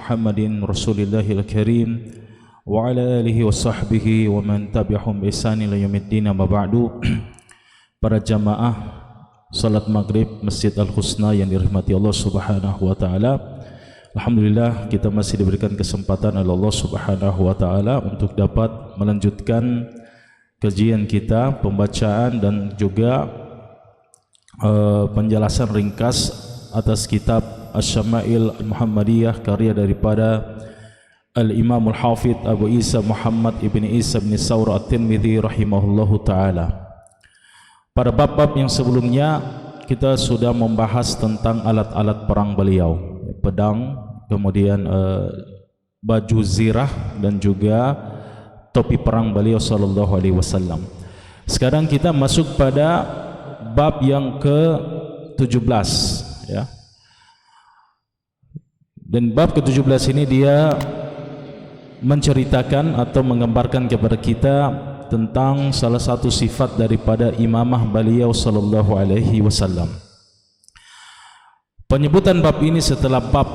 Muhammadin Rasulillahil Karim wa ala alihi wa sahbihi wa man tabi'ahum bi ihsan ila yaumiddin. Amma ba'du. Para jamaah salat maghrib Masjid Al-Husna yang dirahmati Allah Subhanahu wa taala, alhamdulillah kita masih diberikan kesempatan oleh Allah Subhanahu wa taala untuk dapat melanjutkan kajian kita, pembacaan dan juga penjelasan ringkas atas kitab Asy-Syama'il Muhammadiyah karya daripada Al-Imam Al-Hafidh Abu Isa Muhammad ibn Isa bin Sawr At-Tirmidzi rahimahullahu taala. Pada bab-bab yang sebelumnya kita sudah membahas tentang alat-alat perang beliau, pedang, kemudian baju zirah dan juga topi perang beliau sallallahu alaihi wasallam. Sekarang kita masuk pada bab yang ke-17 ya. Dan bab ke-17 ini dia menceritakan atau menggambarkan kepada kita tentang salah satu sifat daripada imamah beliau sallallahu alaihi wasallam. Penyebutan bab ini setelah bab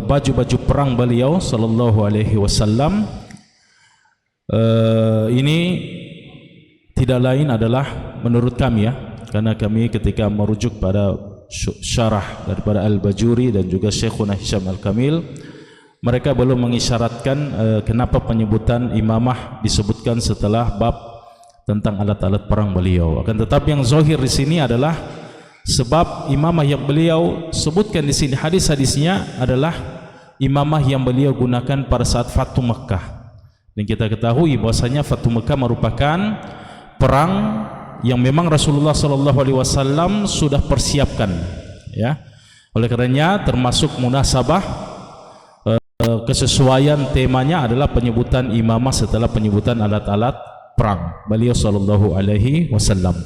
baju-baju perang beliau sallallahu alaihi wasallam ini tidak lain adalah menurut kami ya, karena kami ketika merujuk pada syarah daripada Al-Bajuri dan juga Syekhuna Hisham Al-Kamil, mereka belum mengisyaratkan kenapa penyebutan imamah disebutkan setelah bab tentang alat-alat perang beliau. Akan tetapi yang zahir di sini adalah sebab imamah yang beliau sebutkan di sini, hadis-hadisnya adalah imamah yang beliau gunakan pada saat Fathu Mekah. Dan kita ketahui bahwasanya Fathu Mekah merupakan perang yang memang Rasulullah sallallahu alaihi wasallam sudah persiapkan ya. Oleh karenanya termasuk munasabah kesesuaian temanya adalah penyebutan imamah setelah penyebutan alat-alat perang beliau sallallahu alaihi wasallam.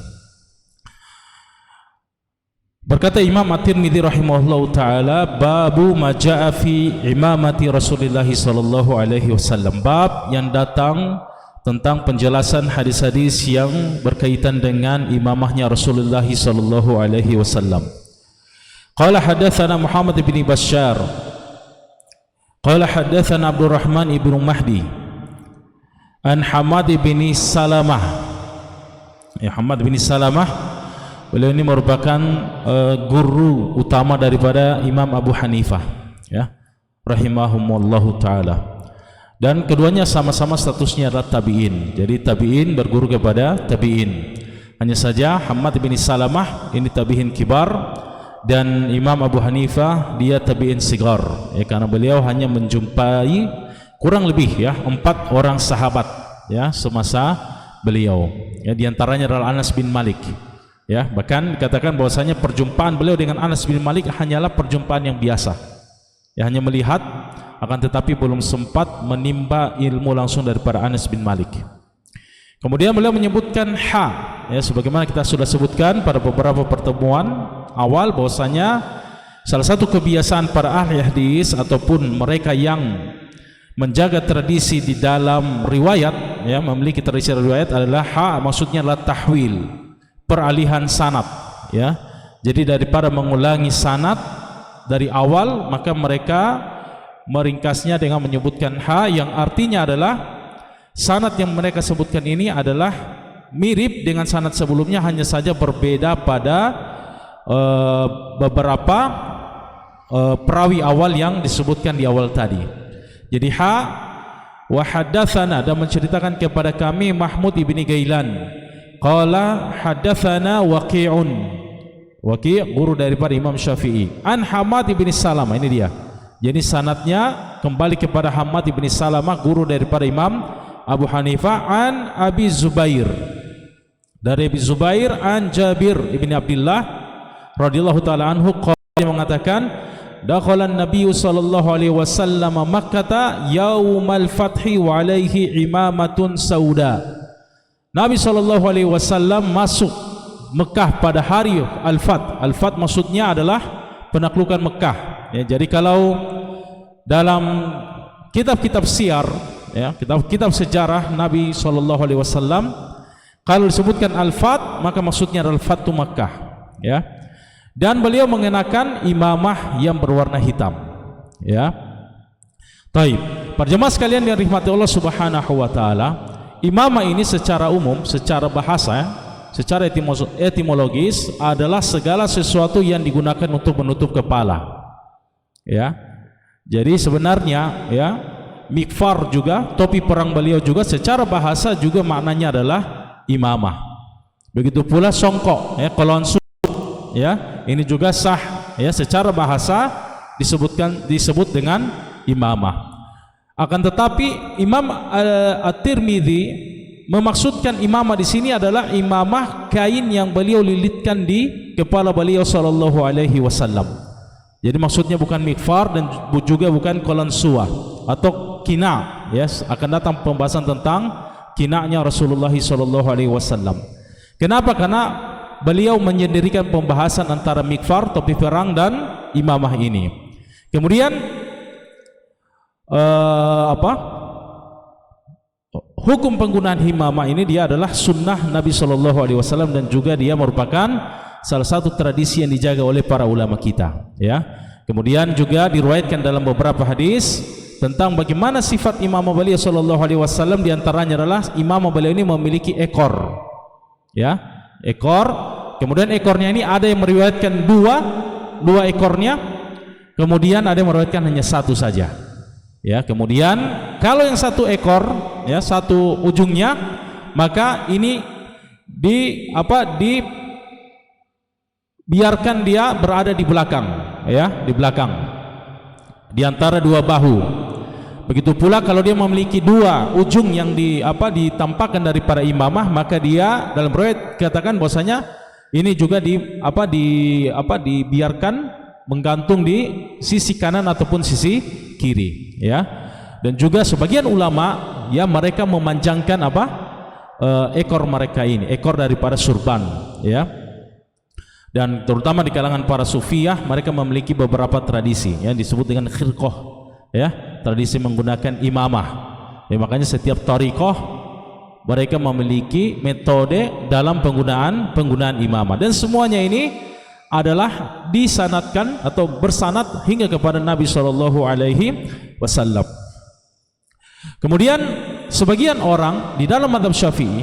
Berkata Imam At-Tirmidzi rahimahullahu taala, babu ma jaa fi imamati Rasulillah sallallahu alaihi wasallam, bab yang datang tentang penjelasan hadis-hadis yang berkaitan dengan imamahnya Rasulullah sallallahu alaihi wasallam. Qala hadatsana Muhammad bin Bashar qala hadatsana Abdurrahman ibnu Mahdi an Hamad bin Salamah. Ya, Hamad bin Salamah beliau ini merupakan guru utama daripada Imam Abu Hanifah ya, rahimahumullahu taala. Dan keduanya sama-sama statusnya adalah tabi'in. Jadi tabi'in berguru kepada tabi'in. Hanya saja Hamad bin Salamah ini tabi'in kibar dan Imam Abu Hanifah dia tabi'in sigar ya, karena beliau hanya menjumpai kurang lebih ya 4 orang sahabat ya semasa beliau ya, di antaranya adalah Anas bin Malik ya. Bahkan dikatakan bahwasanya perjumpaan beliau dengan Anas bin Malik hanyalah perjumpaan yang biasa ya, hanya melihat, akan tetapi belum sempat menimba ilmu langsung daripada Anas bin Malik. Kemudian beliau menyebutkan ya, sebagaimana kita sudah sebutkan pada beberapa pertemuan awal bahwasanya salah satu kebiasaan para ahli hadis ataupun mereka yang menjaga tradisi di dalam riwayat ya, memiliki tradisi riwayat adalah maksudnya adalah tahwil, peralihan sanad ya. Jadi daripada mengulangi sanad dari awal, maka mereka meringkasnya dengan menyebutkan yang artinya adalah sanad yang mereka sebutkan ini adalah mirip dengan sanad sebelumnya, hanya saja berbeda pada beberapa perawi awal yang disebutkan di awal tadi. Jadi wa haddatsana, dan menceritakan kepada kami Mahmud ibni Gailan qala haddatsana Waqi'un, Waqi' guru daripada Imam Syafi'i, an Hamad ibni Salamah. Ini dia. Jadi sanadnya kembali kepada Hamad ibni Salamah, guru daripada Imam Abu Hanifah, an Abi Zubair, dari Abi Zubair, an Jabir ibni Abdullah radhiyallahu taala anhu, dia mengatakan dakhalan Nabi sallallahu alaihi wasallam Makkah yaumal fathi wa alaihi imamatun sauda. Nabi sallallahu alaihi wasallam masuk Mekah pada hari Al-Fath. Al-Fath maksudnya adalah penaklukan Mekah ya. Jadi kalau dalam kitab-kitab syiar ya, kitab-kitab sejarah Nabi SAW, kalau disebutkan Al-Fath maka maksudnya adalah Fathu Makkah ya. Dan beliau mengenakan imamah yang berwarna hitam ya. Taib. Para jemaah sekalian yang dirahmati Allah Subhanahu wa taala, imamah ini secara umum, secara bahasa, secara etimologis adalah segala sesuatu yang digunakan untuk menutup kepala. Ya. Jadi sebenarnya ya, mikfar juga, topi perang beliau juga secara bahasa juga maknanya adalah imamah. Begitu pula songkok, ya, kolonsu, ya, ini juga sah, ya, secara bahasa disebut dengan imamah. Akan tetapi Imam At-Tirmidzi memaksudkan imamah di sini adalah imamah kain yang beliau lilitkan di kepala beliau sallallahu alaihi wasallam. Jadi maksudnya bukan mikfar dan juga bukan kolonsuah atau kina, ya, akan datang pembahasan tentang kinanya Rasulullah sallallahu alaihi wasallam. Kenapa? Karena beliau menyendirikan pembahasan antara mikfar, topi perang, dan imamah ini. Kemudian hukum penggunaan imamah ini dia adalah sunnah Nabi sallallahu alaihi wasallam dan juga dia merupakan salah satu tradisi yang dijaga oleh para ulama kita, ya. Kemudian juga diriwayatkan dalam beberapa hadis tentang bagaimana sifat imamah beliau sallallahu alaihi wasallam, di antaranya adalah imamah beliau ini memiliki ekor, ya, ekor. Kemudian ekornya ini ada yang meriwayatkan dua ekornya, kemudian ada yang meriwayatkan hanya satu saja, ya. Kemudian kalau yang satu ekor, ya, satu ujungnya, maka ini biarkan dia berada di belakang, ya, di belakang, di antara dua bahu. Begitu pula kalau dia memiliki dua ujung yang ditampakkan dari para imamah, maka dia dalam riwayat katakan bahwasanya ini juga dibiarkan menggantung di sisi kanan ataupun sisi kiri, ya. Dan juga sebagian ulama, ya, mereka memanjangkan ekor mereka ini, ekor daripada surban, ya. Dan terutama di kalangan para sufiyah, mereka memiliki beberapa tradisi yang disebut dengan khirqah, ya, tradisi menggunakan imamah, ya. Makanya setiap thariqah mereka memiliki metode dalam penggunaan imamah, dan semuanya ini adalah disanadkan atau bersanad hingga kepada Nabi sallallahu alaihi wasallam. Kemudian sebagian orang di dalam mazhab Syafi'i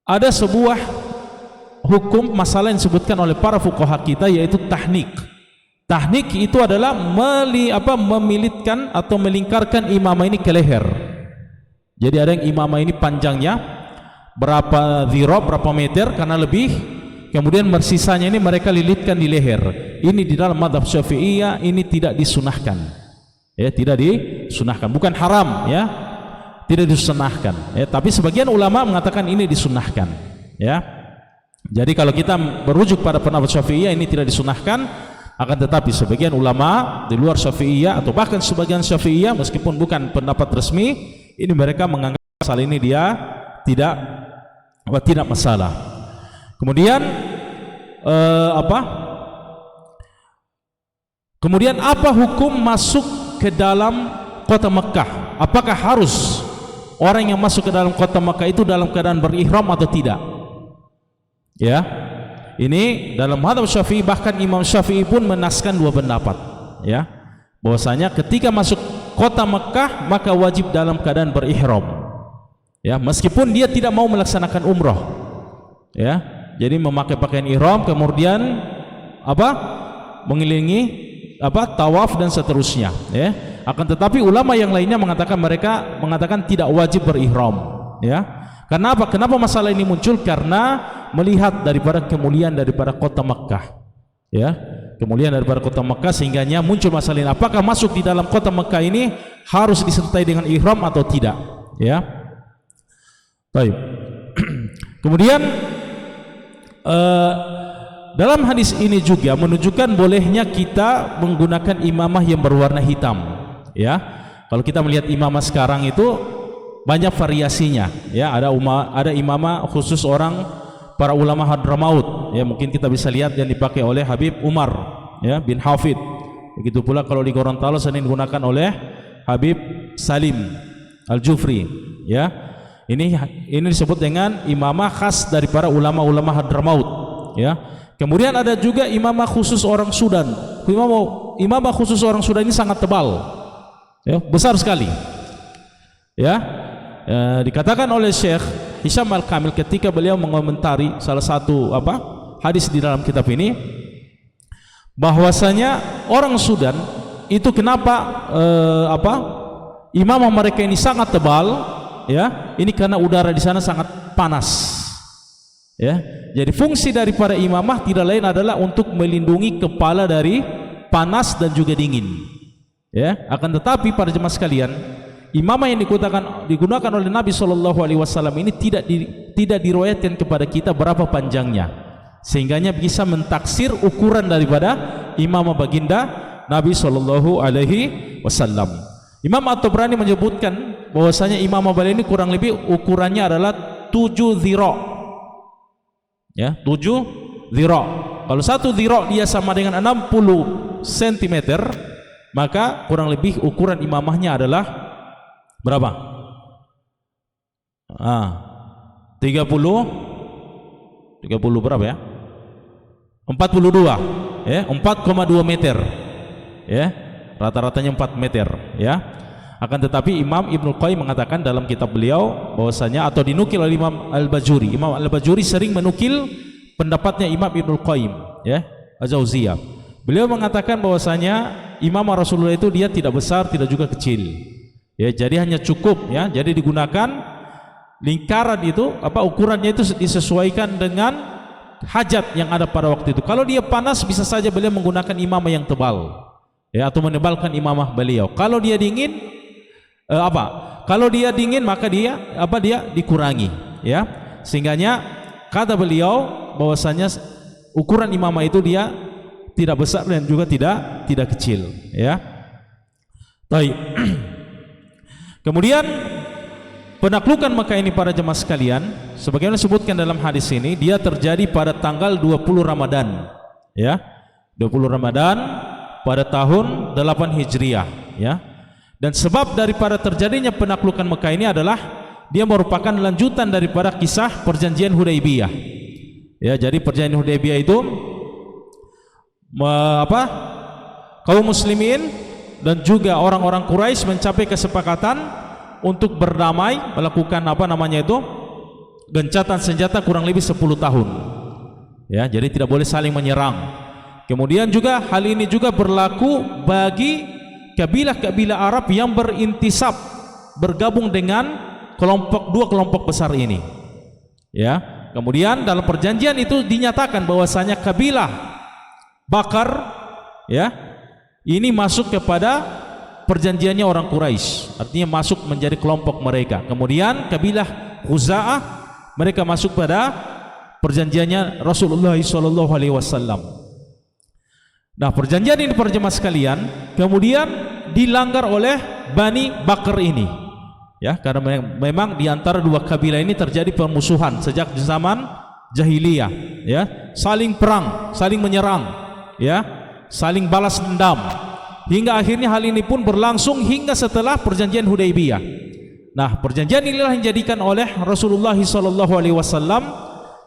ada sebuah hukum masalah yang disebutkan oleh para fuqaha kita, yaitu tahnik. Tahnik itu adalah memilitkan atau melingkarkan imamah ini ke leher. Jadi ada yang imamah ini panjangnya berapa dhirab, berapa meter karena lebih, kemudian bersisanya ini mereka lilitkan di leher. Ini di dalam mazhab Syafi'iyah ini tidak disunahkan, ya, tidak disunahkan, bukan haram, ya, tidak disunahkan, ya, tapi sebagian ulama mengatakan ini disunahkan, ya. Jadi kalau kita merujuk pada pendapat Syafi'iyah ini tidak disunahkan, akan tetapi sebagian ulama di luar Syafi'iyah atau bahkan sebagian Syafi'iyah meskipun bukan pendapat resmi, ini mereka menganggap masalah ini dia tidak masalah. Kemudian Kemudian apa hukum masuk ke dalam kota Mekah? Apakah harus orang yang masuk ke dalam kota Mekah itu dalam keadaan berihram atau tidak? Ya, ini dalam mazhab Syafi'i, bahkan Imam Syafi'i pun menaskan dua pendapat, ya, bahwasanya ketika masuk kota Mekah maka wajib dalam keadaan berihram, ya, meskipun dia tidak mau melaksanakan umrah, ya. Jadi memakai pakaian ihram, kemudian mengelilingi tawaf dan seterusnya, ya. Akan tetapi ulama yang lainnya mengatakan tidak wajib berihram, ya. Kenapa? Kenapa masalah ini muncul? Karena melihat daripada kemuliaan daripada kota Mekah, ya, kemuliaan daripada kota Mekah, sehingganya muncul masalah ini. Apakah masuk di dalam kota Mekah ini harus disertai dengan ihram atau tidak? Ya, baik. Kemudian dalam hadis ini juga menunjukkan bolehnya kita menggunakan imamah yang berwarna hitam, ya. Kalau kita melihat imamah sekarang itu banyak variasinya, ya. Ada imamah khusus para ulama Hadramaut, ya, mungkin kita bisa lihat yang dipakai oleh Habib Umar, ya, bin Hafid. Begitu pula kalau di Gorontalo sering digunakan oleh Habib Salim Al-Jufri, ya. Ini disebut dengan imamah khas dari para ulama-ulama Hadramaut, ya. Kemudian ada juga imamah khusus orang Sudan. Imamah khusus orang Sudan ini sangat tebal, Ya, besar sekali. Ya, dikatakan oleh Syekh Hisham Al-Kamil ketika beliau mengomentari salah satu hadis di dalam kitab ini, bahwasanya orang Sudan itu kenapa imamah mereka ini sangat tebal, ya, ini karena udara di sana sangat panas. Ya, jadi fungsi daripada imamah tidak lain adalah untuk melindungi kepala dari panas dan juga dingin. Ya, akan tetapi para jemaah sekalian, imamah yang digunakan oleh Nabi SAW ini tidak diriwayatkan kepada kita berapa panjangnya, sehingganya bisa mentaksir ukuran daripada imamah baginda Nabi SAW. Imam At-Tabrani menyebutkan bahwasanya imamah beliau ini kurang lebih ukurannya adalah 7 dhira'. Ya, 7 dhira'. Kalau 1 dhira' dia sama dengan 60 cm, maka kurang lebih ukuran imamahnya adalah berapa? 30 berapa ya? 42, ya, 4,2 meter. Ya, rata-ratanya 4 meter, ya. Akan tetapi Imam Ibnu Qayyim mengatakan dalam kitab beliau bahwasanya, atau dinukil oleh Imam Al-Bajuri. Imam Al-Bajuri sering menukil pendapatnya Imam Ibnu Qayyim, ya, Az-Jauziyah. Beliau mengatakan bahwasanya imamah Rasulullah itu dia tidak besar, tidak juga kecil. Ya, jadi hanya cukup, ya. Jadi digunakan lingkaran itu, ukurannya itu disesuaikan dengan hajat yang ada pada waktu itu. Kalau dia panas bisa saja beliau menggunakan imamah yang tebal, ya, atau menebalkan imamah beliau. Kalau dia dingin, kalau dia dingin maka dia dikurangi, ya. Sehingganya kata beliau bahwasanya ukuran imamah itu dia tidak besar dan juga tidak kecil, ya. Baik. Kemudian penaklukan Mekah ini para jemaah sekalian, sebagaimana disebutkan dalam hadis ini, dia terjadi pada tanggal 20 Ramadan, ya. 20 Ramadan pada tahun 8 Hijriah, ya. Dan sebab daripada terjadinya penaklukan Mekah ini adalah dia merupakan lanjutan daripada kisah perjanjian Hudaybiyah. Ya, jadi perjanjian Hudaybiyah itu kaum muslimin dan juga orang-orang Quraisy mencapai kesepakatan untuk berdamai, melakukan gencatan senjata kurang lebih 10 tahun. Ya, jadi tidak boleh saling menyerang. Kemudian juga hal ini juga berlaku bagi kabilah-kabilah Arab yang berintisab, bergabung dengan dua kelompok besar ini. Ya, kemudian dalam perjanjian itu dinyatakan bahwasanya kabilah Bakar, ya, ini masuk kepada perjanjiannya orang Quraisy, artinya masuk menjadi kelompok mereka. Kemudian kabilah Khuza'ah, mereka masuk pada perjanjiannya Rasulullah SAW. Nah, perjanjian ini para jemaah sekalian kemudian dilanggar oleh Bani Bakar ini, ya, karena memang di antara dua kabilah ini terjadi permusuhan sejak zaman jahiliyah, ya, saling perang, saling menyerang, ya, saling balas dendam, hingga akhirnya hal ini pun berlangsung hingga setelah perjanjian Hudaybiyah. Nah, perjanjian inilah yang dijadikan oleh Rasulullah SAW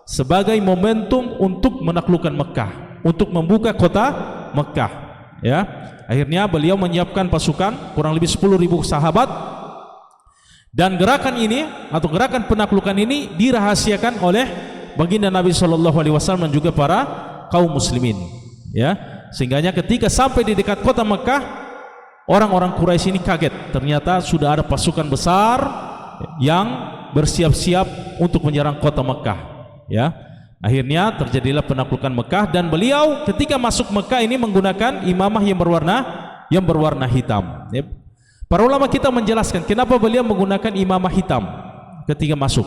sebagai momentum untuk menaklukkan Mekah, untuk membuka kota Mekah, ya. Akhirnya beliau menyiapkan pasukan kurang lebih 10.000 sahabat, dan gerakan ini atau gerakan penaklukan ini dirahasiakan oleh baginda Nabi SAW dan juga para kaum muslimin, ya. Sehingganya ketika sampai di dekat kota Mekah, orang-orang Quraisy ini kaget, ternyata sudah ada pasukan besar yang bersiap-siap untuk menyerang kota Mekah, ya. Akhirnya terjadilah penaklukan Mekah, dan beliau ketika masuk Mekah ini menggunakan imamah yang berwarna hitam. Para ulama kita menjelaskan kenapa beliau menggunakan imamah hitam ketika masuk.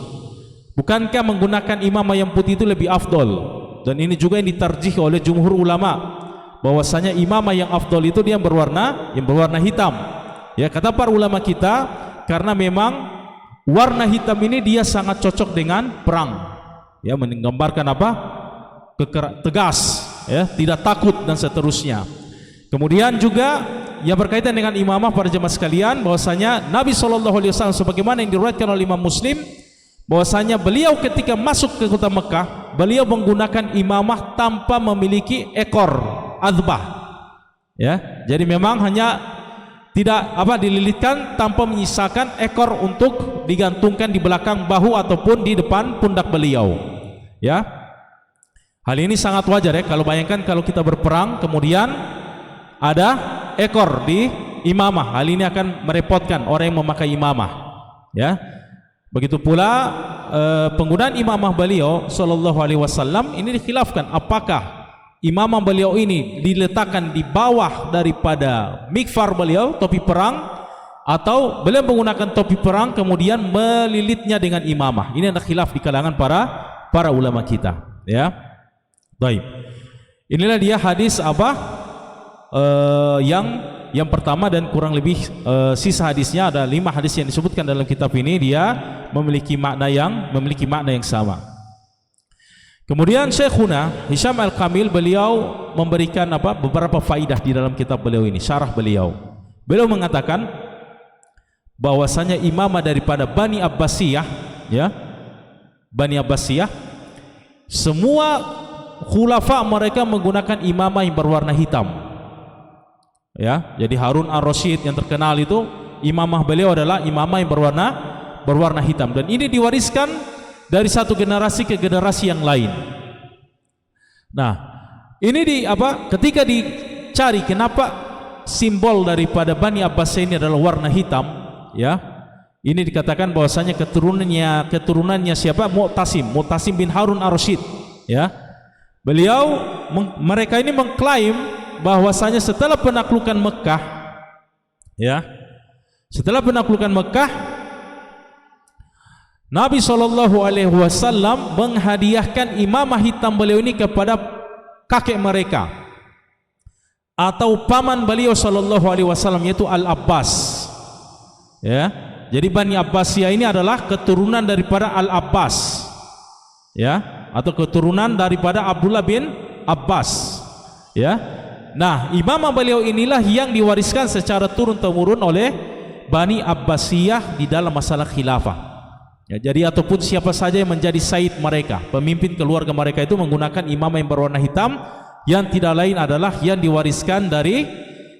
Bukankah menggunakan imamah yang putih itu lebih afdol? Dan ini juga yang ditarjih oleh jumhur ulama, bahwasanya imamah yang afdol itu dia berwarna hitam. Ya, kata para ulama kita, karena memang warna hitam ini dia sangat cocok dengan perang. Ya, menggambarkan tegas, ya, tidak takut dan seterusnya. Kemudian juga yang berkaitan dengan imamah para jemaah sekalian, bahwasanya Nabi SAW sebagaimana yang diriwayatkan oleh Imam Muslim, bahwasanya beliau ketika masuk ke kota Mekah, beliau menggunakan imamah tanpa memiliki ekor adbah. Ya, jadi memang hanya dililitkan tanpa menyisakan ekor untuk digantungkan di belakang bahu ataupun di depan pundak beliau. Ya, hal ini sangat wajar ya. Kalau bayangkan kalau kita berperang kemudian ada ekor di imamah, hal ini akan merepotkan orang yang memakai imamah. Ya, begitu pula penggunaan imamah beliau sallallahu alaihi wasallam ini dikhilafkan, apakah imamah beliau ini diletakkan di bawah daripada mikfar beliau, topi perang, atau beliau menggunakan topi perang kemudian melilitnya dengan imamah. Ini ada khilaf di kalangan para ulama kita. Ya, baik. Inilah dia hadis yang pertama, dan kurang lebih sisa hadisnya ada 5 hadis yang disebutkan dalam kitab ini, dia memiliki makna yang sama. Kemudian Syekhuna Hisham Al-Kamil beliau memberikan beberapa faidah di dalam kitab beliau ini, syarah beliau. Beliau mengatakan bahwasanya imamah daripada Bani Abbasiyah, ya, Bani Abbasiyah, semua khulafa mereka menggunakan imamah yang berwarna hitam. Ya, jadi Harun Ar-Rasyid yang terkenal itu imamah beliau adalah imamah yang berwarna hitam, dan ini diwariskan dari satu generasi ke generasi yang lain. Nah, ini ketika dicari kenapa simbol daripada Bani Abbas ini adalah warna hitam, ya, ini dikatakan bahwasanya keturunannya siapa? Mu'tasim bin Harun Ar-Rasyid, ya. Mereka ini mengklaim bahwasanya setelah penaklukan Mekah, ya, setelah penaklukan Mekah, Nabi SAW menghadiahkan imamah hitam beliau ini kepada kakek mereka atau paman beliau SAW, yaitu Al-Abbas. Ya, jadi Bani Abbasiyah ini adalah keturunan daripada Al-Abbas, ya, atau keturunan daripada Abdullah bin Abbas. Ya, nah imamah beliau inilah yang diwariskan secara turun-temurun oleh Bani Abbasiyah di dalam masalah khilafah. Ya, jadi ataupun siapa saja yang menjadi sayyid mereka, pemimpin keluarga mereka itu menggunakan imamah yang berwarna hitam, yang tidak lain adalah yang diwariskan dari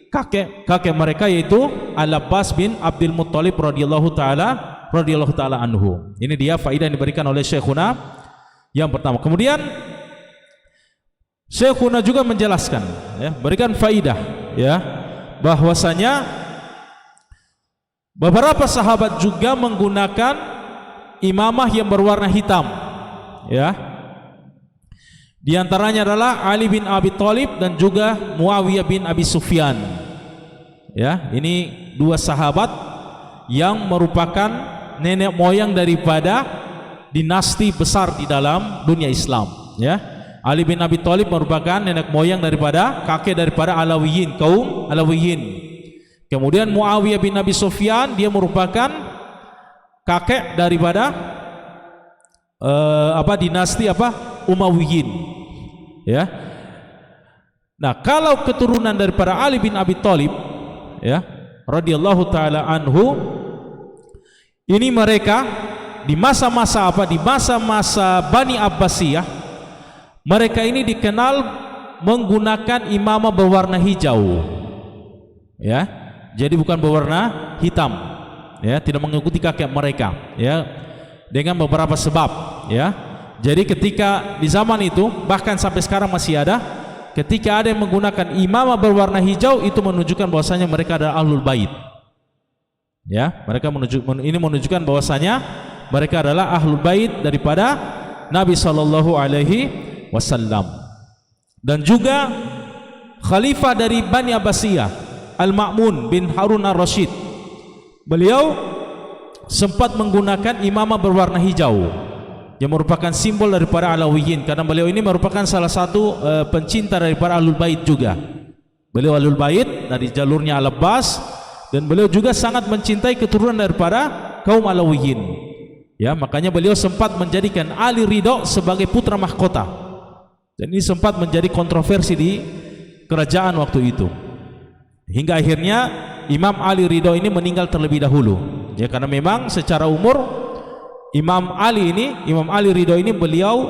kakek mereka, yaitu Al-Abbas bin Abdul Muttalib radhiyallahu taala anhu. Ini dia faidah yang diberikan oleh Syekhuna yang pertama. Kemudian Syekhuna juga menjelaskan, ya, berikan faidah, ya, bahwasanya beberapa sahabat juga menggunakan imamah yang berwarna hitam, ya. Di antaranya adalah Ali bin Abi Thalib dan juga Muawiyah bin Abi Sufyan. Ya, ini 2 sahabat yang merupakan nenek moyang daripada dinasti besar di dalam dunia Islam, ya. Ali bin Abi Thalib merupakan nenek moyang daripada kakek daripada Alawiyin, kaum Alawiyin. Kemudian Muawiyah bin Abi Sufyan, dia merupakan kakek daripada dinasti Umayyin, ya. Nah, kalau keturunan daripada Ali bin Abi Thalib, ya, radhiyallahu taala anhu, ini mereka di masa-masa Bani Abbasiyah, mereka ini dikenal menggunakan imamah berwarna hijau, ya. Jadi bukan berwarna hitam, ya, tidak mengikuti kakek mereka, ya, dengan beberapa sebab, ya. Jadi ketika di zaman itu, bahkan sampai sekarang masih ada, ketika ada yang menggunakan imamah berwarna hijau, itu menunjukkan bahwasanya mereka adalah ahlul bait, ya. Ini menunjukkan bahwasanya mereka adalah ahlul bait daripada Nabi sallallahu alaihi wasallam. Dan juga khalifah dari Bani Abbasiyah, Al-Ma'mun bin Harun Ar-Rasyid, beliau sempat menggunakan imamah berwarna hijau yang merupakan simbol daripada Alawiyin, karena beliau ini merupakan salah satu pencinta daripada Ahlul Bait juga. Beliau Ahlul Bait dari jalurnya Al-Abbas, dan beliau juga sangat mencintai keturunan daripada kaum Alawiyin. Ya, makanya beliau sempat menjadikan Ali Ridho sebagai putra mahkota. Dan ini sempat menjadi kontroversi di kerajaan waktu itu. Hingga akhirnya Imam Ali Ridho ini meninggal terlebih dahulu, ya, karena memang secara umur Imam Ali Ridho ini beliau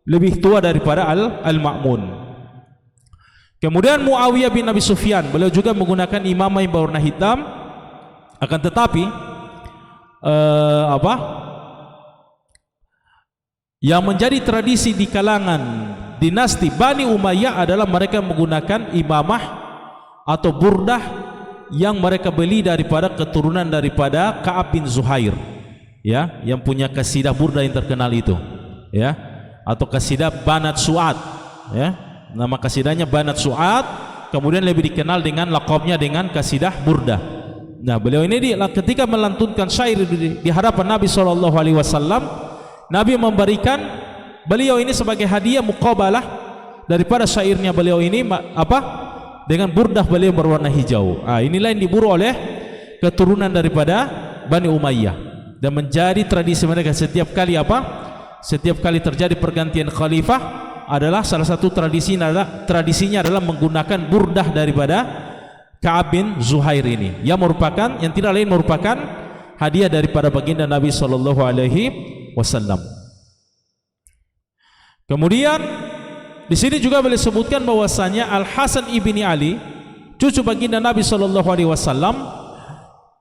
lebih tua daripada Al-Ma'mun. Kemudian Muawiyah bin Abi Sufyan, beliau juga menggunakan imamah yang berwarna hitam. Akan tetapi yang menjadi tradisi di kalangan dinasti Bani Umayyah adalah mereka menggunakan imamah atau burdah yang mereka beli daripada keturunan daripada Ka'ab bin Zuhair, ya, yang punya kasidah burdah yang terkenal itu, ya, atau kasidah Banat Su'ad, ya. Nama kasidahnya Banat Su'ad, kemudian lebih dikenal dengan laqabnya dengan kasidah burdah. Nah, beliau ini ketika melantunkan syair di hadapan Nabi SAW, Nabi memberikan beliau ini sebagai hadiah muqabalah daripada syairnya beliau ini dengan burdah beliau berwarna hijau. Inilah yang diburu oleh keturunan daripada Bani Umayyah dan menjadi tradisi mereka setiap kali terjadi pergantian khalifah adalah salah satu tradisinya adalah menggunakan burdah daripada Ka'ab bin Zuhair ini yang tidak lain merupakan hadiah daripada baginda Nabi sallallahu alaihi wasallam. Kemudian di sini juga boleh sebutkan bahwasanya Al Hasan ibni Ali, cucu baginda Nabi sallallahu alaihi wasallam,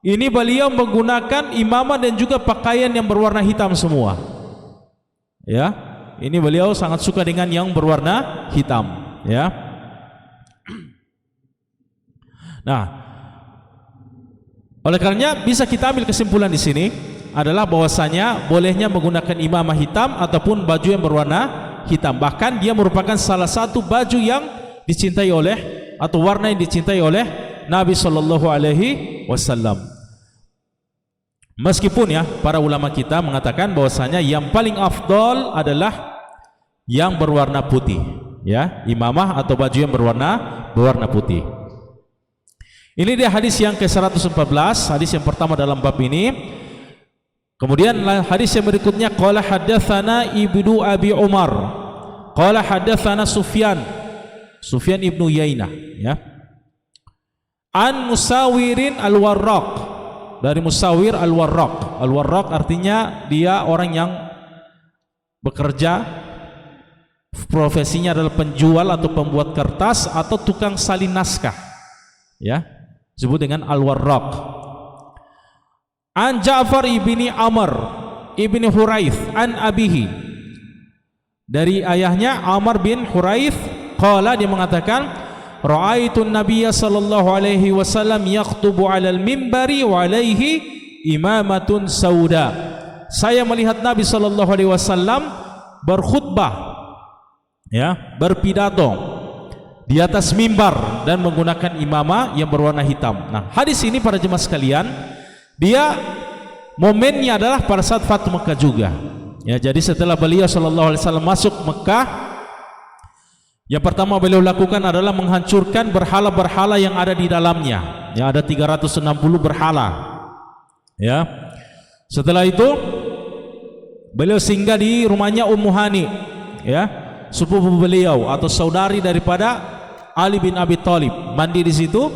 ini beliau menggunakan imamah dan juga pakaian yang berwarna hitam semua. Ya. Ini beliau sangat suka dengan yang berwarna hitam, ya. Nah, oleh karenanya bisa kita ambil kesimpulan di sini adalah bahwasanya bolehnya menggunakan imamah hitam ataupun baju yang berwarna hitam. Bahkan dia merupakan salah satu baju yang dicintai oleh atau warna yang dicintai oleh Nabi sallallahu alaihi wasallam. Meskipun ya para ulama kita mengatakan bahwasanya yang paling afdal adalah yang berwarna putih, ya, imamah atau baju yang berwarna putih. Ini dia hadis yang ke-114, hadis yang pertama dalam bab ini. Kemudian hadis yang berikutnya, qala haddatsana Ibnu Abi Umar, qala haddatsana Sufyan ibnu Yainah, ya, an Musawirin al-Warraq, dari Musawir al-Warraq. Al-Warraq artinya dia orang yang bekerja, profesinya adalah penjual atau pembuat kertas atau tukang salin naskah, ya, disebut dengan Al-Warraq. An Ja'far ibni Amr ibni Huraith an abihi, dari ayahnya Amr bin Huraith, qala, dia mengatakan, ra'aitun nabiyya sallallahu alaihi wasallam yaktubu 'alal mimbari wa alaihi imamatun sauda. Saya melihat Nabi sallallahu alaihi wasallam berkhutbah, ya, berpidato di atas mimbar dan menggunakan imamah yang berwarna hitam. Nah, hadis ini para jemaah sekalian, dia momennya adalah pada saat Fathu Mekah juga. Ya, jadi setelah beliau sallallahu alaihi wasallam masuk Mekah, yang pertama beliau lakukan adalah menghancurkan berhala-berhala yang ada di dalamnya. Ya, ada 360 berhala. Ya. Setelah itu beliau singgah di rumahnya Ummu Hani, ya, sepupu beliau atau saudari daripada Ali bin Abi Thalib, mandi di situ.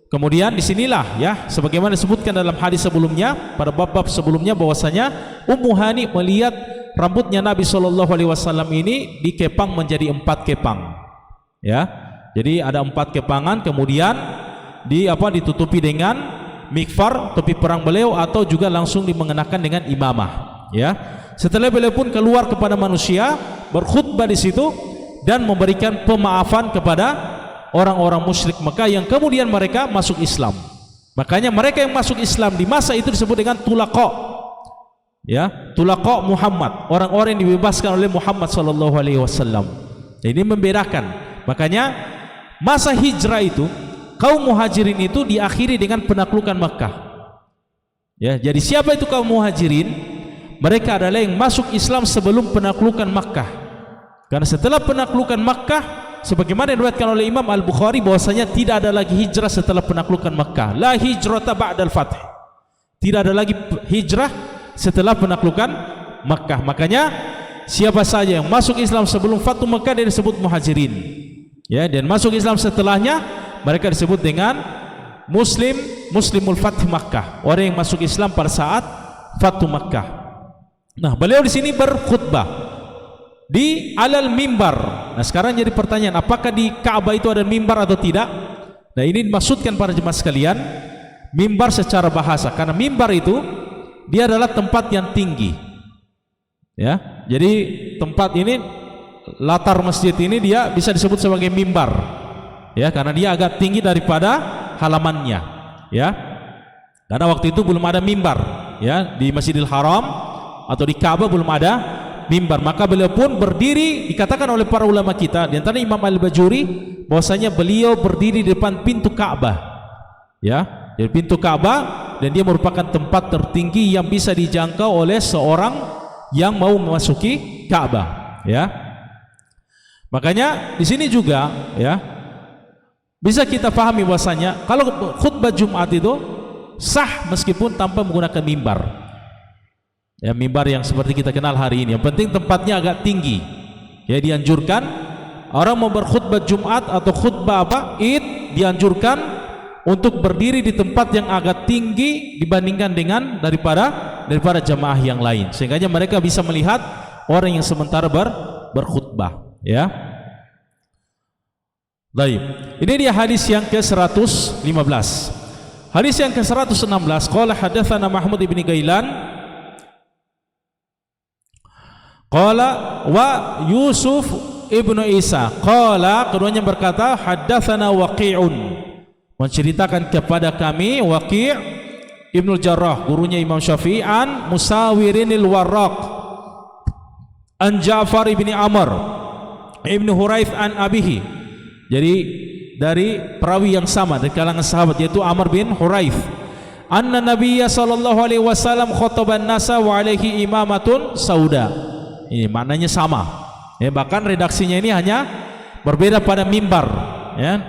Kemudian disinilah, ya, sebagaimana disebutkan dalam hadis sebelumnya, pada bab-bab sebelumnya, bahwasanya Ummu Hani melihat rambutnya Nabi sallallahu alaihi wasallam ini dikepang menjadi 4 kepang, ya. Jadi ada 4 kepangan, kemudian ditutupi dengan mikfar, topi perang beliau, atau juga langsung dimengenakan dengan imamah, ya. Setelah beliau pun keluar kepada manusia, berkhutbah di situ dan memberikan pemaafan kepada orang-orang musyrik Mekah yang kemudian mereka masuk Islam. Makanya mereka yang masuk Islam di masa itu disebut dengan tulaqa. Ya, tulaqa Muhammad, orang-orang yang dibebaskan oleh Muhammad sallallahu alaihi wasallam. Ini membedakan. Makanya masa hijrah itu kaum muhajirin itu diakhiri dengan penaklukan Makkah. Ya, jadi siapa itu kaum muhajirin? Mereka adalah yang masuk Islam sebelum penaklukan Makkah. Karena setelah penaklukan Makkah, sebagaimana diriwayatkan oleh Imam Al-Bukhari, bahwasanya tidak ada lagi hijrah setelah penaklukan Makkah. La hijrata ba'dal fath. Tidak ada lagi hijrah setelah penaklukan Makkah. Makanya siapa saja yang masuk Islam sebelum Fathu Makkah dia disebut muhajirin, ya, dan masuk Islam setelahnya mereka disebut dengan muslimul Fath Makkah, orang yang masuk Islam pada saat Fathu Makkah. Nah, beliau di sini berkhutbah di alal mimbar, Nah sekarang jadi pertanyaan, apakah di Ka'bah itu ada mimbar atau tidak? Nah ini dimaksudkan para jemaah sekalian, mimbar secara bahasa, karena mimbar itu dia adalah tempat yang tinggi, ya. Jadi tempat ini, latar masjid ini dia bisa disebut sebagai mimbar, ya, karena dia agak tinggi daripada halamannya, ya. Karena waktu itu belum ada mimbar, ya, di Masjidil Haram atau di Ka'bah belum ada mimbar, maka beliau pun berdiri. Dikatakan oleh para ulama kita, di antara Imam Al-Bajuri, bahwasanya beliau berdiri di depan pintu Ka'bah, ya, di pintu Ka'bah, dan dia merupakan tempat tertinggi yang bisa dijangkau oleh seorang yang mau memasuki Ka'bah, ya. Makanya di sini juga, ya, bisa kita pahami bahwasanya kalau khutbah Jumat itu sah meskipun tanpa menggunakan mimbar, ya, mimbar yang seperti kita kenal hari ini. Yang penting tempatnya agak tinggi, ya. Dianjurkan orang mau berkhutbah Jumat atau khutbah Id, dianjurkan untuk berdiri di tempat yang agak tinggi dibandingkan dengan daripada jamaah yang lain, sehingga mereka bisa melihat orang yang sementara berkhutbah, ya. Baik, ini dia hadis yang ke-115. Hadis yang ke-116, qala hadatsana Mahmud ibn Gailan qala wa Yusuf ibnu Isa qala, keduanya berkata haddatsana Waqi'un, menceritakan kepada kami Waqi' Ibnu Jarrah, gurunya Imam Syafi'i, an Musawirinil Warraq an Ja'far ibni Amr ibnu Huraith an abihi. Jadi dari perawi yang sama dari kalangan sahabat, yaitu Amr bin Huraith, anna Nabiyya sallallahu alaihi wasallam khotoban nasa wa alaihi imamatun sauda. Ini maknanya sama, ya, bahkan redaksinya ini hanya berbeda pada mimbar, ya.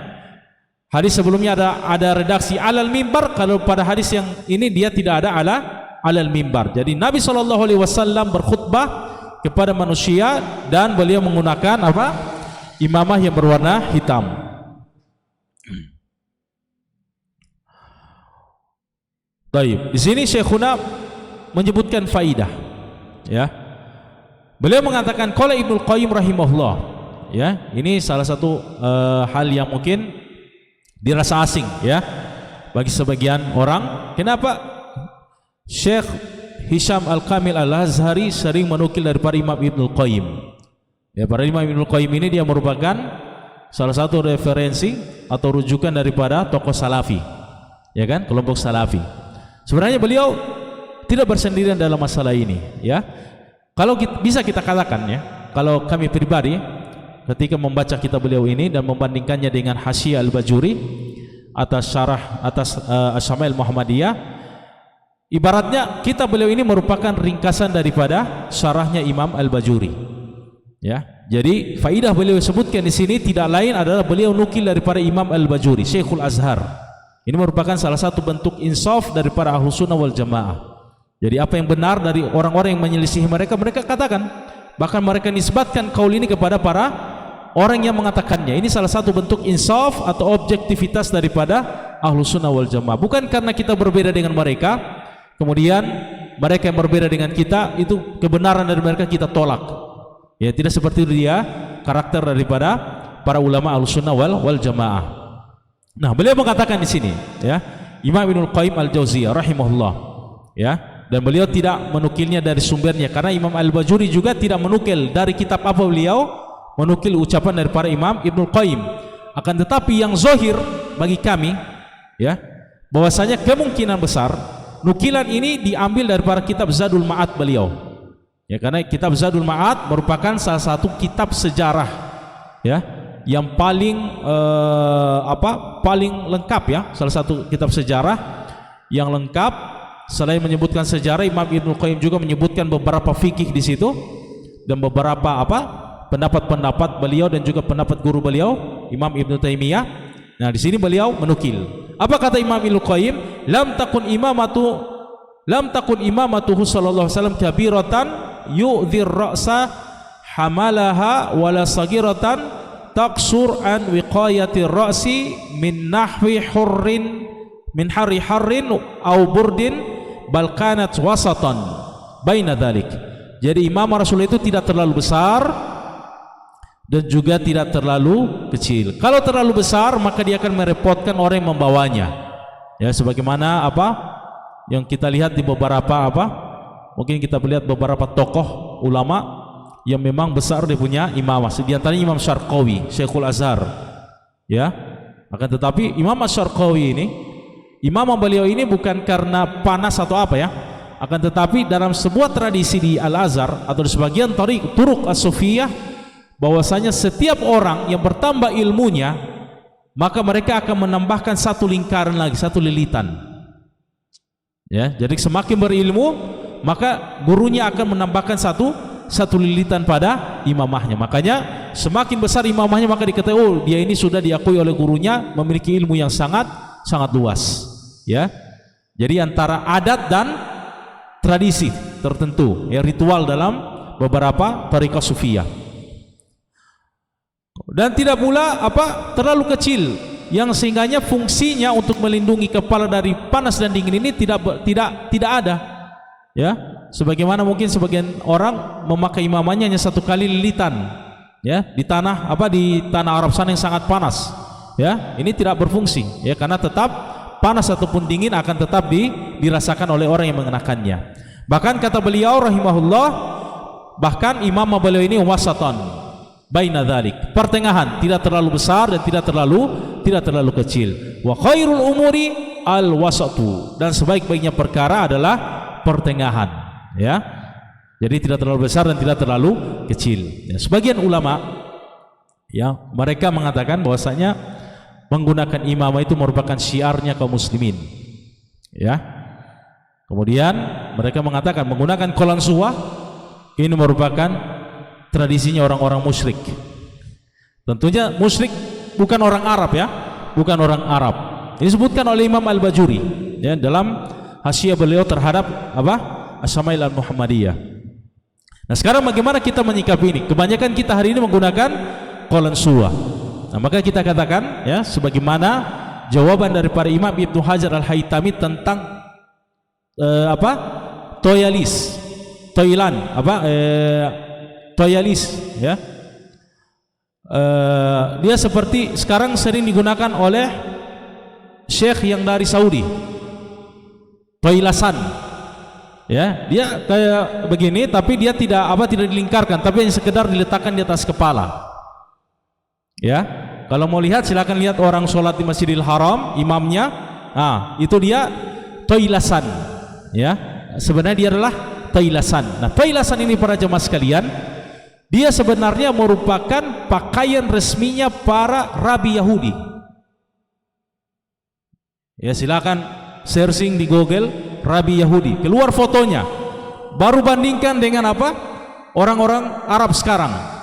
Hadis sebelumnya ada redaksi alal mimbar, kalau pada hadis yang ini dia tidak ada alal mimbar. Jadi Nabi SAW berkhutbah kepada manusia dan beliau menggunakan apa? Imamah yang berwarna hitam. Baik, di sini Syekhuna menyebutkan faidah, ya. Beliau mengatakan qala Ibnu Qayyim rahimahullah, ya. Ini salah satu hal yang mungkin dirasa asing, ya, bagi sebagian orang. Kenapa Syekh Hisham Al-Kamil Al-Azhari sering menukil daripada Imam Ibnu Qayyim? Ya, para Imam Ibnu Qayyim ini dia merupakan salah satu referensi atau rujukan daripada tokoh salafi, ya kan, kelompok salafi. Sebenarnya beliau tidak bersendirian dalam masalah ini, ya. Kalau bisa kita katakan, ya, kalau kami pribadi ketika membaca kitab beliau ini dan membandingkannya dengan Hasyiah Al-Bajuri atas syarah atas Asy-Syama'il Muhammadiyah, ibaratnya kitab beliau ini merupakan ringkasan daripada syarahnya Imam Al-Bajuri, ya. Jadi faidah beliau sebutkan di sini tidak lain adalah beliau nukil daripada Imam Al-Bajuri, Syekhul Azhar. Ini merupakan salah satu bentuk insaf daripada Ahlussunnah wal Jamaah. Jadi apa yang benar dari orang-orang yang menyelisihi mereka, mereka katakan, bahkan mereka nisbatkan kaul ini kepada para orang yang mengatakannya. Ini salah satu bentuk insaf atau objektivitas daripada Ahlussunnah wal Jamaah. Bukan karena kita berbeda dengan mereka, kemudian mereka yang berbeda dengan kita, itu kebenaran dari mereka kita tolak. Ya, tidak seperti itu dia karakter daripada para ulama Ahlussunnah wal Jamaah. Nah, beliau mengatakan di sini, ya, Imam Ibnu Qayyim Al-Jauziyah rahimahullah, ya, dan beliau tidak menukilnya dari sumbernya, karena Imam Al-Bajuri juga tidak menukil dari kitab apa beliau menukil ucapan daripada Imam Ibnu Qayyim. Akan tetapi yang zahir bagi kami, ya, bahwasanya kemungkinan besar nukilan ini diambil daripada kitab Zadul Ma'ad beliau, ya, karena kitab Zadul Ma'ad merupakan salah satu kitab sejarah, ya, yang paling paling lengkap, ya, salah satu kitab sejarah yang lengkap. Selain menyebutkan sejarah, Imam Ibnu Qayyim juga menyebutkan beberapa fikih di situ dan beberapa pendapat-pendapat beliau dan juga pendapat guru beliau Imam Ibnu Taimiyah. Nah, di sini beliau menukil. Apa kata Imam Ibnu Qayyim? Lam takun imamatuhu sallallahu alaihi wasallam kabiratan yu'dhir ra'sa hamalaha wala sagiratan taqsur an wiqayati ra'si min nahwi hurrin min harrin au burdin bal kanat wasatan baina dzalik. Jadi imam Rasul itu tidak terlalu besar dan juga tidak terlalu kecil. Kalau terlalu besar maka dia akan merepotkan orang yang membawanya. Ya, sebagaimana apa yang kita lihat di beberapa mungkin kita lihat beberapa tokoh ulama yang memang besar dia punya imamah. Di antaranya Imam Syarqawi, Syekhul Azhar. Ya. Akan tetapi Imam Syarqawi ini, imamah beliau ini bukan karena panas atau apa ya. Akan tetapi dalam sebuah tradisi di Al-Azhar atau di sebagian turuk as-sufiyah, bahwasanya setiap orang yang bertambah ilmunya maka mereka akan menambahkan satu lingkaran lagi, satu lilitan. Ya, jadi semakin berilmu maka gurunya akan menambahkan satu lilitan pada imamahnya. Makanya semakin besar imamahnya maka diketahui oh dia ini sudah diakui oleh gurunya memiliki ilmu yang sangat luas. Ya, jadi antara adat dan tradisi tertentu, ya, ritual dalam beberapa tariqah sufiyah. Dan tidak pula terlalu kecil yang sehingganya fungsinya untuk melindungi kepala dari panas dan dingin ini tidak ada. Ya, sebagaimana mungkin sebagian orang memakai imamahnya hanya satu kali lilitan, ya, di tanah Arab sana yang sangat panas. Ya, ini tidak berfungsi, ya, karena tetap panas ataupun dingin akan tetap dirasakan oleh orang yang mengenakannya. Bahkan kata beliau rahimahullah, bahkan imamah beliau ini wasatan baina dzalik, pertengahan, tidak terlalu besar dan tidak terlalu kecil. Wa khairul umuri al wasatu, dan sebaik-baiknya perkara adalah pertengahan, ya. Jadi tidak terlalu besar dan tidak terlalu kecil. Ya, sebagian ulama, ya, mereka mengatakan bahwasanya menggunakan imamah itu merupakan syiarnya kaum muslimin. Ya. Kemudian mereka mengatakan menggunakan qalansuwah ini merupakan tradisinya orang-orang musyrik. Tentunya musyrik bukan orang Arab, ya, bukan orang Arab. Ini disebutkan oleh Imam Al-Bajuri, ya, dalam hasyiah beliau terhadap As-Syama'il Al-Muhammadiyah. Nah, sekarang bagaimana kita menyikapi ini? Kebanyakan kita hari ini menggunakan qalansuwah. Nah, maka kita katakan, ya, sebagaimana jawaban daripada Imam Ibnu Hajar Al-Haytami tentang toyalis, ya. Dia seperti sekarang sering digunakan oleh syekh yang dari Saudi, toilasan, ya, dia kayak begini tapi dia tidak dilingkarkan, tapi hanya sekedar diletakkan di atas kepala. Ya, kalau mau lihat silakan lihat orang sholat di Masjidil Haram, imamnya, itu dia toilasan, ya, sebenarnya dia adalah toilasan. Nah, toilasan ini para jemaah sekalian, dia sebenarnya merupakan pakaian resminya para rabi Yahudi. Ya, silakan searching di Google rabi Yahudi, keluar fotonya. Baru bandingkan dengan orang-orang Arab sekarang.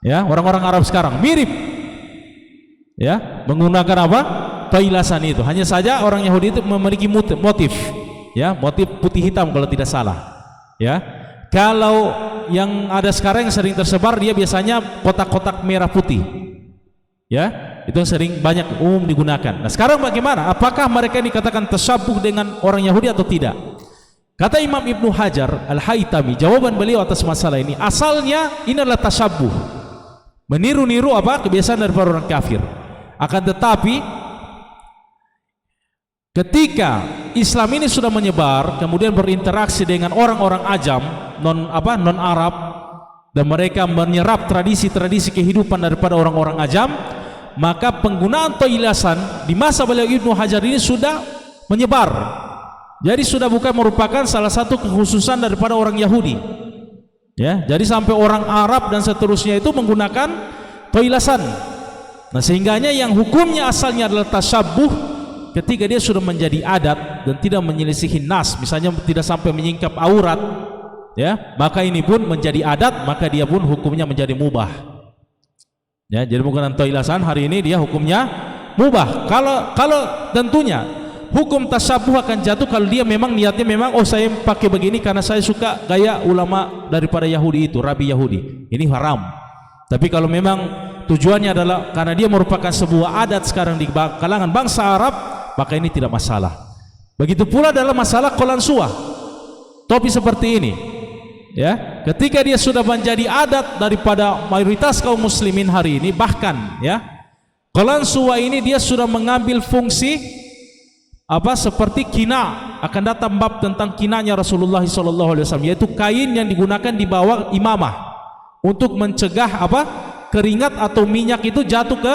Ya, orang-orang Arab sekarang mirip, ya, menggunakan toilasan itu. Hanya saja orang Yahudi itu memiliki motif, ya, motif putih hitam kalau tidak salah. Ya, kalau yang ada sekarang yang sering tersebar dia biasanya kotak-kotak merah putih, ya, itu sering banyak umum digunakan. Nah, sekarang bagaimana? Apakah mereka dikatakan tasyabuh dengan orang Yahudi atau tidak? Kata Imam Ibnu Hajar Al-Haytami, jawaban beliau atas masalah ini, asalnya ini adalah tasyabuh, meniru-niru kebiasaan daripada orang kafir. Akan tetapi ketika Islam ini sudah menyebar, kemudian berinteraksi dengan orang-orang ajam, non Arab, dan mereka menyerap tradisi-tradisi kehidupan daripada orang-orang ajam, maka penggunaan toilasan di masa beliau Ibnu Hajar ini sudah menyebar. Jadi sudah bukan merupakan salah satu kekhususan daripada orang Yahudi. Ya, jadi sampai orang Arab dan seterusnya itu menggunakan toilasan. Nah, sehingganya yang hukumnya asalnya adalah tasyabuh, ketika dia sudah menjadi adat dan tidak menyelisihi nas, misalnya tidak sampai menyingkap aurat, ya, maka ini pun menjadi adat, maka dia pun hukumnya menjadi mubah. Ya, jadi menggunakan toilasan hari ini dia hukumnya mubah. Kalau tentunya hukum tasyabuh akan jatuh kalau dia memang niatnya memang saya pakai begini karena saya suka gaya ulama daripada Yahudi itu, rabi Yahudi. Ini haram. Tapi kalau memang tujuannya adalah karena dia merupakan sebuah adat sekarang di kalangan bangsa Arab, maka ini tidak masalah. Begitu pula dalam masalah qalansuwah, topi seperti ini. ya, ketika dia sudah menjadi adat daripada mayoritas kaum muslimin hari ini, bahkan ya, qalansuwa ini dia sudah mengambil fungsi seperti kina. Akan datang bab tentang kinanya Rasulullah SAW, yaitu kain yang digunakan di bawah imamah untuk mencegah keringat atau minyak itu jatuh ke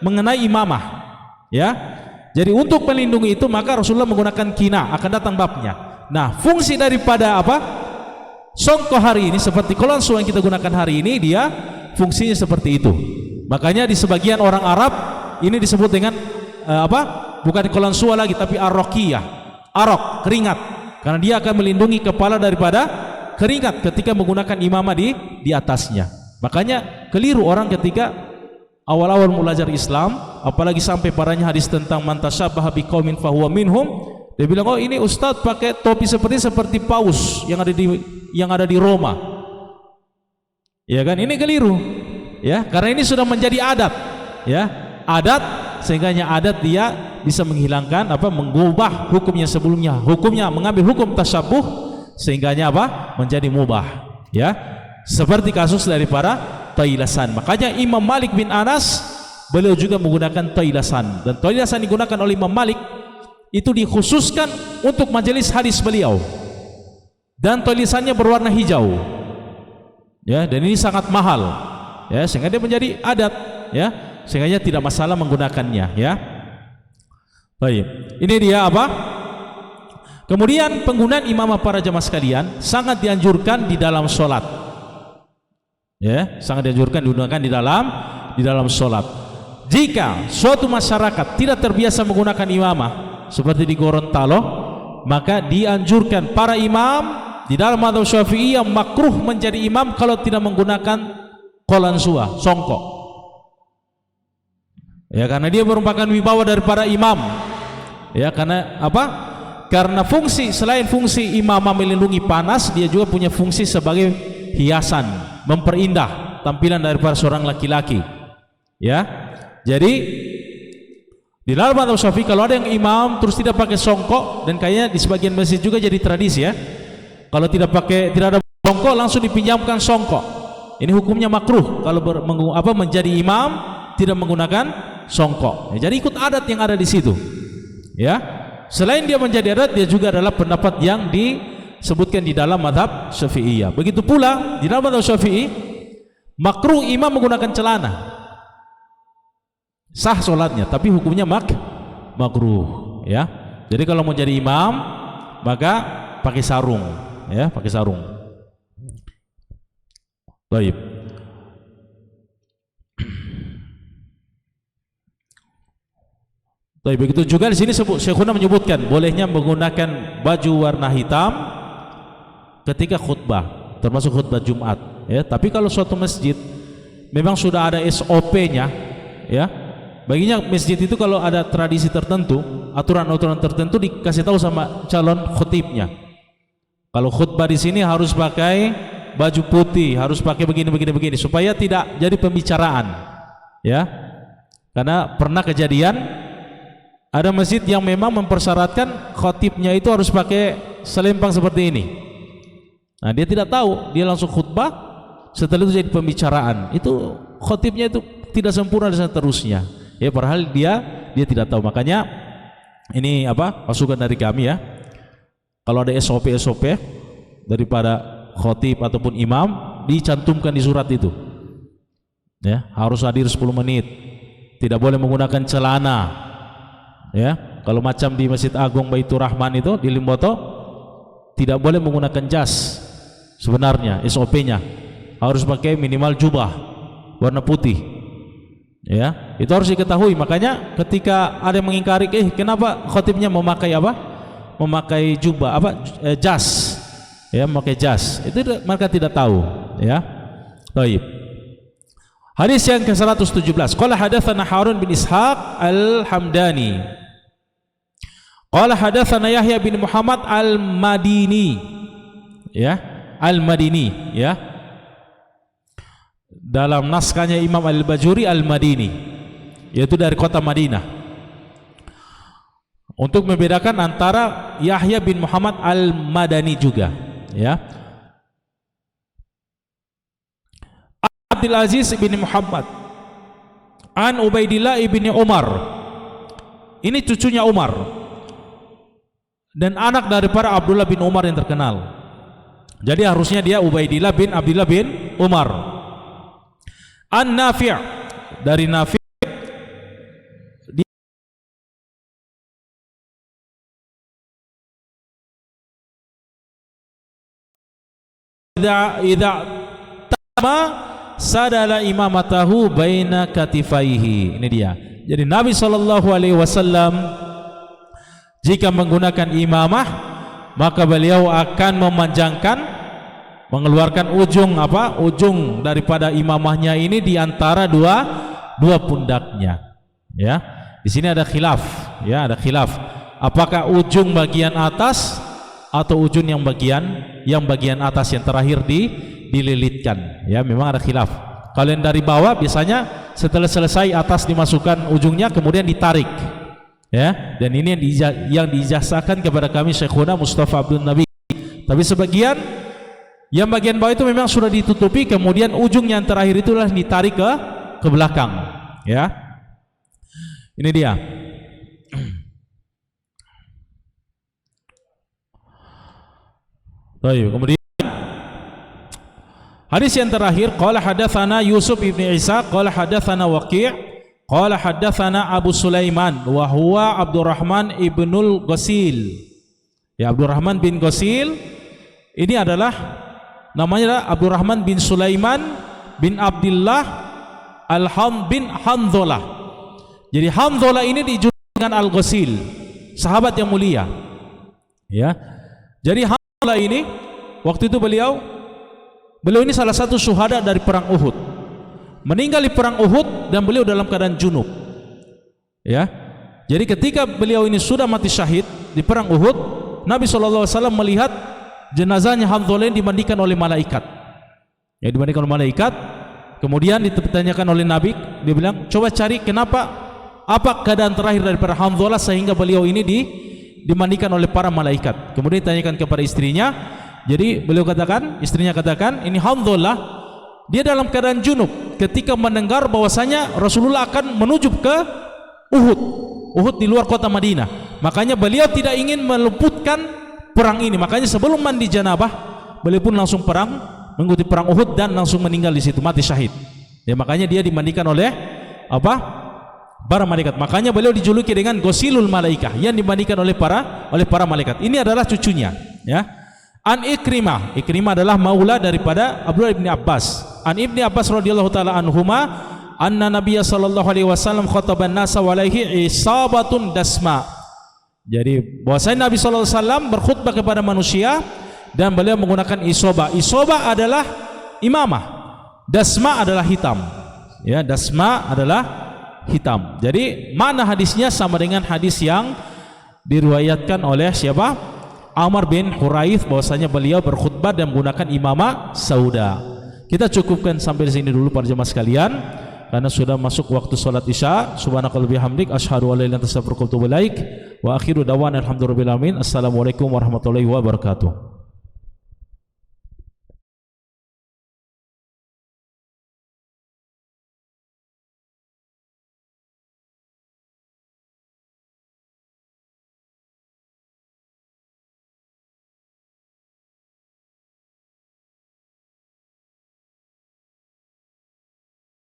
mengenai imamah, ya. Jadi untuk melindungi itu maka Rasulullah menggunakan kina. Akan datang babnya. Nah, fungsi daripada songkoh hari ini seperti qalansuwa yang kita gunakan hari ini, dia fungsinya seperti itu. Makanya di sebagian orang Arab ini disebut dengan bukan qalansuwa lagi, tapi ar-raqiyah, arok, keringat, karena dia akan melindungi kepala daripada keringat ketika menggunakan imamah di atasnya. Makanya keliru orang ketika awal-awal belajar Islam, apalagi sampai parahnya hadis tentang man tashabbaha biqaumin fahuwa minhum. Dia bilang, oh ini ustaz pakai topi seperti paus yang ada di Roma. Ya kan, ini keliru. Ya, karena ini sudah menjadi adat. Ya, adat, sehingga adat dia bisa menghilangkan mengubah hukumnya sebelumnya. Hukumnya mengambil hukum tasyabuh sehingga menjadi mubah. Ya, seperti kasus dari para tailasan. Makanya Imam Malik bin Anas beliau juga menggunakan tailasan, dan tailasan digunakan oleh Imam Malik itu dikhususkan untuk majelis hadis beliau, dan tulisannya berwarna hijau, ya, dan ini sangat mahal, ya, sehingga dia menjadi adat, ya, sehingga tidak masalah menggunakannya, ya. Baik, ini dia kemudian penggunaan imamah para jamaah sekalian sangat dianjurkan di dalam sholat, ya, sangat dianjurkan digunakan di dalam sholat. Jika suatu masyarakat tidak terbiasa menggunakan imamah seperti di Gorontalo, maka dianjurkan para imam di dalam mazhab Syafi'i yang makruh menjadi imam kalau tidak menggunakan qalansuwa, songkok, ya, karena dia merupakan wibawa dari para imam, ya, karena karena selain fungsi imamah melindungi panas, dia juga punya fungsi sebagai hiasan, memperindah tampilan daripada seorang laki-laki, ya. Jadi di dalam mazhab Syafi'i kalau ada yang imam terus tidak pakai songkok, dan kayaknya di sebagian masjid juga jadi tradisi, ya, kalau tidak ada songkok langsung dipinjamkan songkok. Ini hukumnya makruh kalau menjadi imam tidak menggunakan songkok, ya, jadi ikut adat yang ada di situ, ya. Selain dia menjadi adat, dia juga adalah pendapat yang disebutkan di dalam mazhab Syafi'iyah. Begitu pula di dalam mazhab Syafi'i makruh imam menggunakan celana. Sah solatnya, tapi hukumnya makruh, ya. Jadi kalau mau jadi imam maka pakai sarung, ya, pakai sarung. Baik. Baik, begitu juga di sini Syekhuna menyebutkan bolehnya menggunakan baju warna hitam ketika khutbah, termasuk khutbah Jumat, ya. Tapi kalau suatu masjid memang sudah ada SOP-nya, ya. Baginya masjid itu kalau ada tradisi tertentu, aturan-aturan tertentu dikasih tahu sama calon khutibnya. Kalau khutbah di sini harus pakai baju putih, harus pakai begini supaya tidak jadi pembicaraan, ya. Karena pernah kejadian ada masjid yang memang mempersyaratkan khutibnya itu harus pakai selempang seperti ini. Nah, dia tidak tahu, dia langsung khutbah, setelah itu jadi pembicaraan. Itu khutibnya itu tidak sempurna dan seterusnya. Ya, padahal dia tidak tahu. Makanya ini masukan dari kami, ya. Kalau ada SOP daripada khotib ataupun imam, dicantumkan di surat itu, ya, harus hadir 10 menit, tidak boleh menggunakan celana, ya. Kalau macam di Masjid Agung Baitur Rahman itu di Limboto tidak boleh menggunakan jas. Sebenarnya SOP-nya harus pakai minimal jubah warna putih, ya, itu harus diketahui. Makanya ketika ada yang mengingkari, kenapa khotibnya memakai memakai jubah jas, ya, memakai jas, itu mereka tidak tahu, ya. Baik. Hadis yang ke-117, qala hadatsana Harun bin Ishaq al-Hamdani qala hadatsana Yahya bin Muhammad al-Madini, ya, al-Madini, ya. Dalam naskahnya Imam Al-Bajuri Al-Madini, yaitu dari kota Madinah, untuk membedakan antara Yahya bin Muhammad Al-Madani juga, ya. Abdul Aziz bin Muhammad an Ubaidillah ibni Umar. Ini cucunya Umar dan anak daripada Abdullah bin Umar yang terkenal. Jadi harusnya dia Ubaidillah bin Abdullah bin Umar. An Nafi', dari Nafi' idza tama sadala imamatahu baina katifaihi. Ini dia. Jadi Nabi sallallahu alaihi wasallam jika menggunakan imamah maka beliau akan memanjangkan, mengeluarkan ujung daripada imamahnya ini di antara dua pundaknya. Ya. Di sini ada khilaf, ya, ada khilaf. Apakah ujung bagian atas atau ujung yang bagian atas yang terakhir dililitkan? Ya, memang ada khilaf. Kalau yang dari bawah biasanya setelah selesai atas dimasukkan ujungnya kemudian ditarik. Ya, dan ini yang diijazahkan kepada kami Syekhuna Mustafa Abdul Nabi. Tapi sebagian yang bagian bawah itu memang sudah ditutupi, kemudian ujung yang terakhir itulah ditarik ke belakang. Ya, ini dia. Baik, kemudian hadis yang terakhir, qala hadatsana Yusuf ibn Isa qala hadatsana Waqi' qala hadatsana Abu Sulaiman wa huwa Abdurrahman ibnul Ghasil. Ya, Abdurrahman bin Ghasil ini adalah namanya Abdurrahman bin Sulaiman bin Abdullah Al-Ham bin Hanzalah. Jadi Hanzalah ini dijuluki dengan Al-Ghasil, sahabat yang mulia. Ya. Jadi Hanzalah ini waktu itu beliau ini salah satu syuhada dari perang Uhud. Meninggal di perang Uhud dan beliau dalam keadaan junub. Ya. Jadi ketika beliau ini sudah mati syahid di perang Uhud, Nabi SAW melihat jenazahnya Hanzalah dimandikan oleh malaikat. Ya, dimandikan oleh malaikat. Kemudian ditanyakan oleh Nabi, dia bilang, "Coba cari kenapa, apa keadaan terakhir daripada Hanzalah sehingga beliau ini dimandikan oleh para malaikat." Kemudian ditanyakan kepada istrinya. Jadi istrinya katakan, "Ini Hanzalah, dia dalam keadaan junub ketika mendengar bahwasanya Rasulullah akan menuju ke Uhud di luar kota Madinah. Makanya beliau tidak ingin meluputkan perang ini. Makanya sebelum mandi janabah, beliau pun langsung mengikuti perang Uhud dan langsung meninggal di situ, mati syahid. Ya, makanya dia dimandikan oleh para malaikat. Makanya beliau dijuluki dengan Ghasilul Malaikah, yang dimandikan oleh para malaikat. Ini adalah cucunya, ya. An Ikrimah adalah maula daripada Abdullah bin Abbas. An Ibni Abbas radhiyallahu taala anhuma anna Nabiyya sallallahu alaihi wasallam khataban nasa wa alaihi isabatun dasma. Jadi bahwasanya Nabi sallallahu alaihi wasallam berkhutbah kepada manusia dan beliau menggunakan isobah. Isobah adalah imamah, dasma adalah hitam. Ya, dasma adalah hitam. Jadi mana hadisnya sama dengan hadis yang diriwayatkan oleh siapa? Amr bin Huraith, bahwasanya beliau berkhutbah dan menggunakan imamah sauda. Kita cukupkan sampai di sini dulu para jemaah sekalian karena sudah masuk waktu salat Isya. Subhanakallahumma bihamdik asyhadu an la ilaha illa anta astaghfiruka wa atubu ilaik. Wa akhiru da'wana alhamdulillahi rabbil alamin. Assalamualaikum warahmatullahi wabarakatuh.